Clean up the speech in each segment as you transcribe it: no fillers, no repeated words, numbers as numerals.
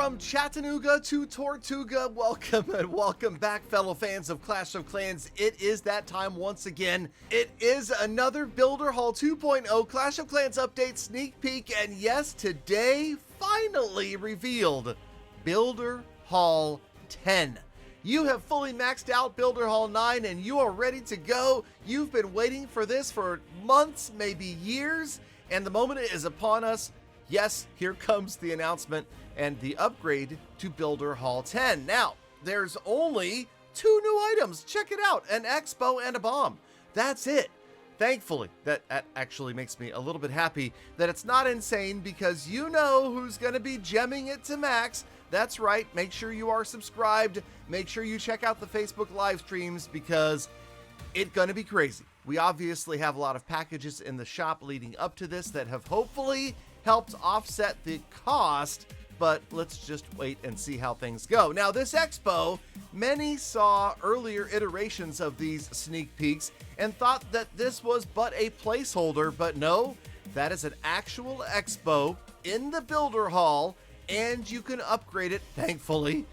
from Chattanooga to Tortuga, welcome and welcome back, fellow fans of Clash of Clans. It is that time once again. It is another Builder Hall 2.0 Clash of Clans update sneak peek, and yes, today finally revealed Builder Hall 10. You have fully maxed out Builder Hall 9 and you are ready to go. You've been waiting for this for months, maybe years, and the moment is upon us. Yes, here comes the announcement and the upgrade to Builder Hall 10. Now, there's only 2 new items. Check it out, an expo and a bomb. That's it. Thankfully, that actually makes me a little bit happy that it's not insane, because you know who's going to be gemming it to max. That's right. Make sure you are subscribed. Make sure you check out the Facebook live streams, because it's going to be crazy. We obviously have a lot of packages in the shop leading up to this that have hopefully helped offset the cost, but let's just wait and see how things go. Now, this expo, many saw earlier iterations of these sneak peeks and thought that this was but a placeholder, but no, that is an actual expo in the Builder Hall, and you can upgrade it, thankfully,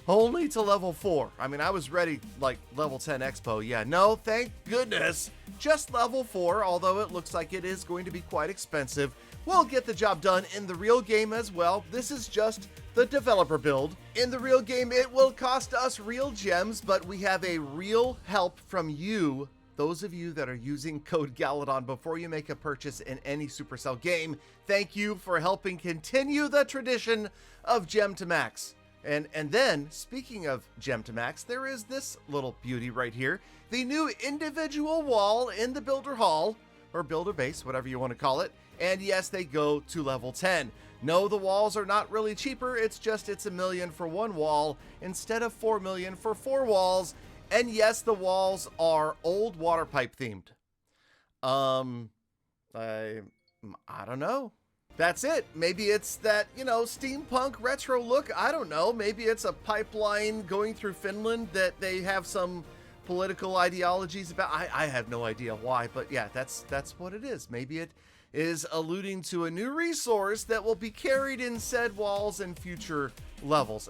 only to level 4. I mean, I was ready like level 10 expo. Yeah, no, thank goodness, just level 4, although it looks like it is going to be quite expensive. We'll get the job done in the real game as well. This is just the developer build. In the real game, it will cost us real gems, but we have a real help from you, those of you that are using code Galadon before you make a purchase in any Supercell game. Thank you for helping continue the tradition of Gem to Max. And then, speaking of Gem to Max, there is this little beauty right here. The new individual wall in the Builder Hall, or Builder Base, whatever you want to call it. And yes, they go to level 10. No, the walls are not really cheaper. It's $1 million for one wall instead of $4 million for 4 walls. And yes, the walls are old water pipe themed. I don't know. That's it. Maybe it's that, steampunk retro look. I don't know. Maybe it's a pipeline going through Finland that they have some political ideologies about. I have no idea why, but yeah, that's what it is. Maybe it is alluding to a new resource that will be carried in said walls in future levels.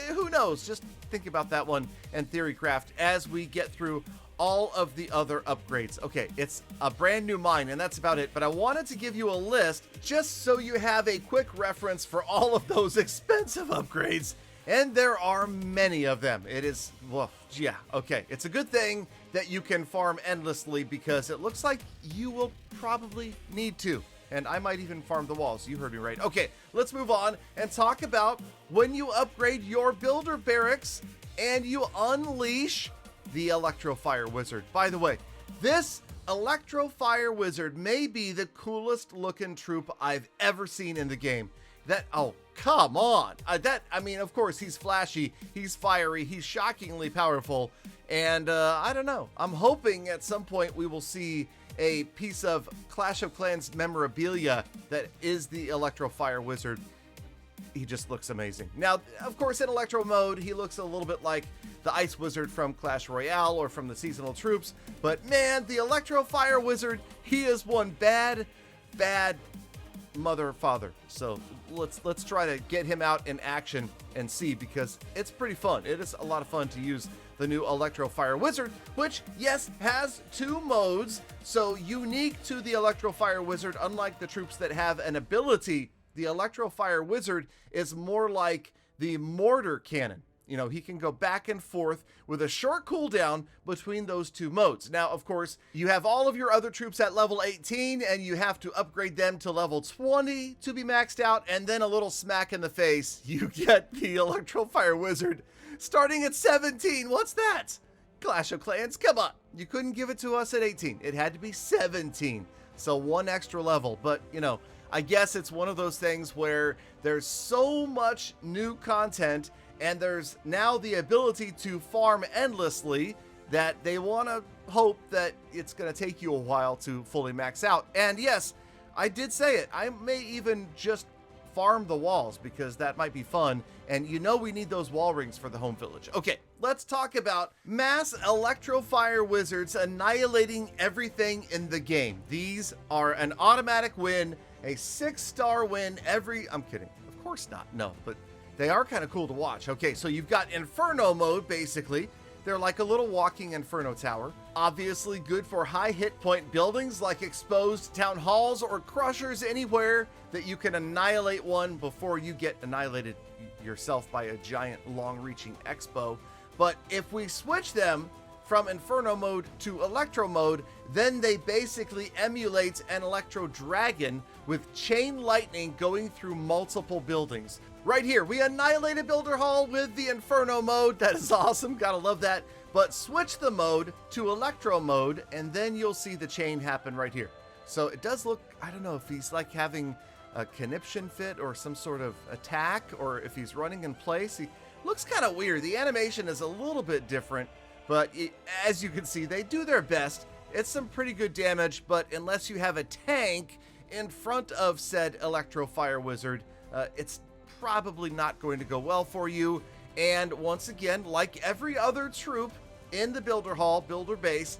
Who knows? Just think about that one and theorycraft as we get through all of the other upgrades. Okay, it's a brand new mine, and that's about it, but I wanted to give you a list just so you have a quick reference for all of those expensive upgrades. And there are many of them. It is, well, yeah, okay. It's a good thing that you can farm endlessly, because it looks like you will probably need to. And I might even farm the walls. You heard me right. Okay, let's move on and talk about when you upgrade your builder barracks and you unleash the Electro Fire Wizard. By the way, this Electro Fire Wizard may be the coolest looking troop I've ever seen in the game. Oh, come on. I mean, of course, he's flashy, he's fiery, he's shockingly powerful, and I don't know. I'm hoping at some point we will see a piece of Clash of Clans memorabilia that is the Electro Fire Wizard. He just looks amazing. Now, of course, in Electro mode, he looks a little bit like the Ice Wizard from Clash Royale or from the seasonal troops, but man, the Electro Fire Wizard, he is one bad mother father. So let's try to get him out in action and see, because it's pretty fun. It is a lot of fun to use the new Electro Fire Wizard, which, yes, has 2 modes. So unique to the Electro Fire Wizard, unlike the troops that have an ability, the Electro Fire Wizard is more like the mortar cannon. He can go back and forth with a short cooldown between those 2 modes. Now, of course, you have all of your other troops at level 18, and you have to upgrade them to level 20 to be maxed out, and then a little smack in the face, you get the Electro Fire Wizard starting at 17. What's that? Clash of Clans, come on. You couldn't give it to us at 18. It had to be 17. So 1 extra level, but, I guess it's one of those things where there's so much new content, and there's now the ability to farm endlessly, that they want to hope that it's going to take you a while to fully max out. And yes, I did say it. I may even just farm the walls, because that might be fun. And we need those wall rings for the home village. Okay, let's talk about mass Electro Fire Wizards annihilating everything in the game. These are an automatic win, a 6-star win I'm kidding. Of course not. No, but They are kind of cool to watch. Okay, so you've got Inferno mode, basically. They're like a little walking Inferno tower. Obviously good for high hit point buildings like exposed town halls or crushers, anywhere that you can annihilate one before you get annihilated yourself by a giant long-reaching X-bow. But if we switch them from Inferno mode to Electro mode, then they basically emulate an Electro Dragon with chain lightning going through multiple buildings. Right here, we annihilated Builder Hall with the Inferno mode. That is awesome, gotta love that. But switch the mode to Electro mode, and then you'll see the chain happen right here. So it does look, I don't know if he's like having a conniption fit or some sort of attack, or if he's running in place. He looks kind of weird. The animation is a little bit different, but as you can see, they do their best. It's some pretty good damage, but unless you have a tank in front of said Electro Fire Wizard, it's probably not going to go well for you. And once again, like every other troop in the Builder Hall, Builder Base,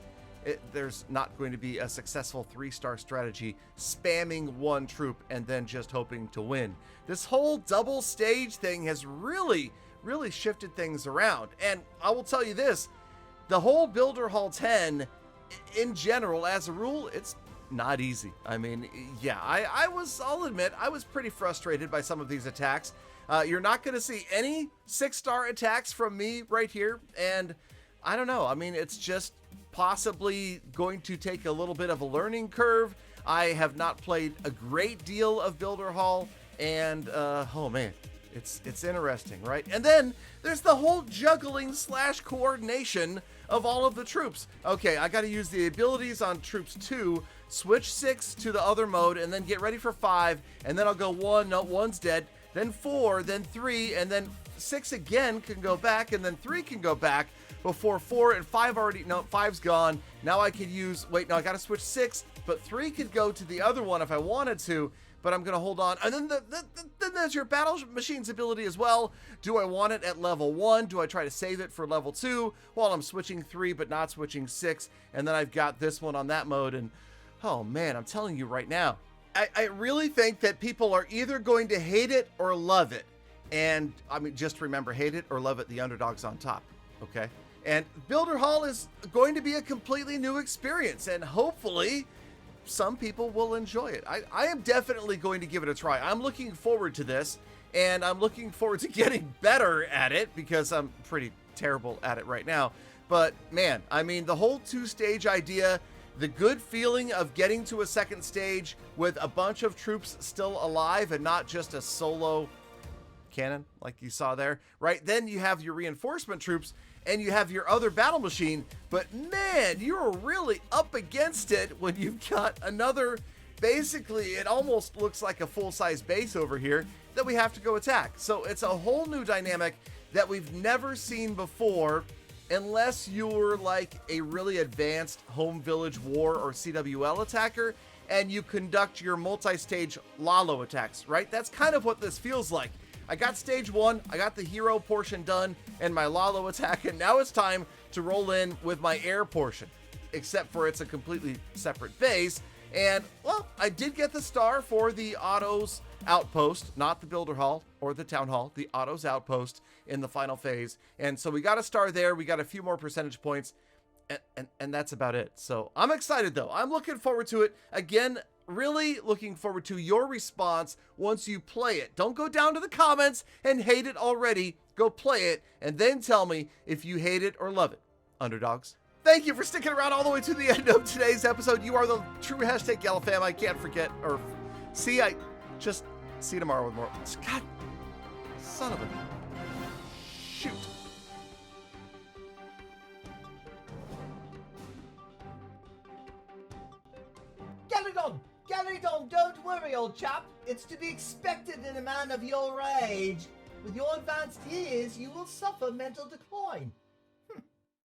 there's not going to be a successful 3-star strategy spamming one troop and then just hoping to win. This whole double stage thing has really shifted things around. And I will tell you this, the whole Builder Hall 10 in general, as a rule, it's not easy. I mean, yeah, I'll admit, I was pretty frustrated by some of these attacks. You're not going to see any 6-star attacks from me right here. And I don't know. I mean, it's just possibly going to take a little bit of a learning curve. I have not played a great deal of Builder Hall, and oh man, it's interesting, right? And then there's the whole juggling / coordination of all of the troops. Okay, I got to use the abilities on troops 2, switch 6 to the other mode, and then get ready for 5, and then I'll go 1, no, 1's dead, then 4, then 3, and then 6 again can go back, and then 3 can go back before 4 and 5 already, no, 5's gone. Now I could use, wait, no, I got to switch 6, but 3 could go to the other one if I wanted to, but I'm going to hold on. And then then there's your battle machine's ability as well. Do I want it at level 1? Do I try to save it for level 2 while I'm switching 3 but not switching 6? And then I've got this one on that mode, and oh man, I'm telling you right now, I really think that people are either going to hate it or love it. And I mean, just remember, hate it or love it, the underdog's on top, okay? And Builder Hall is going to be a completely new experience, and hopefully some people will enjoy it. I am definitely going to give it a try. I'm looking forward to this, and I'm looking forward to getting better at it because I'm pretty terrible at it right now. But man, I mean, the whole 2-stage idea, the good feeling of getting to a 2nd stage with a bunch of troops still alive and not just a solo cannon like you saw there, right? Then you have your reinforcement troops and you have your other battle machine, but man, you're really up against it when you've got another, basically it almost looks like a full-size base over here that we have to go attack. So it's a whole new dynamic that we've never seen before, unless you're like a really advanced home village war or CWL attacker and you conduct your multi-stage Lalo attacks, right? That's kind of what this feels like. I got stage 1, I got the hero portion done and my Lalo attack, and now it's time to roll in with my air portion, except for it's a completely separate base. And well, I did get the star for the Autos Outpost, not the Builder Hall or the Town Hall, the Autos Outpost in the final phase. And so we got a star there, we got a few more percentage points, and that's about it. So I'm excited though. I'm looking forward to it. Again, really looking forward to your response once you play it. Don't go down to the comments and hate it already. Go play it and then tell me if you hate it or love it. Underdogs. Thank you for sticking around all the way to the end of today's episode. You are the true hashtag Galafam. I can't forget or see. I just see you tomorrow with more. God, son of a shoot. Galadon, don't worry, old chap. It's to be expected in a man of your age. With your advanced years, you will suffer mental decline.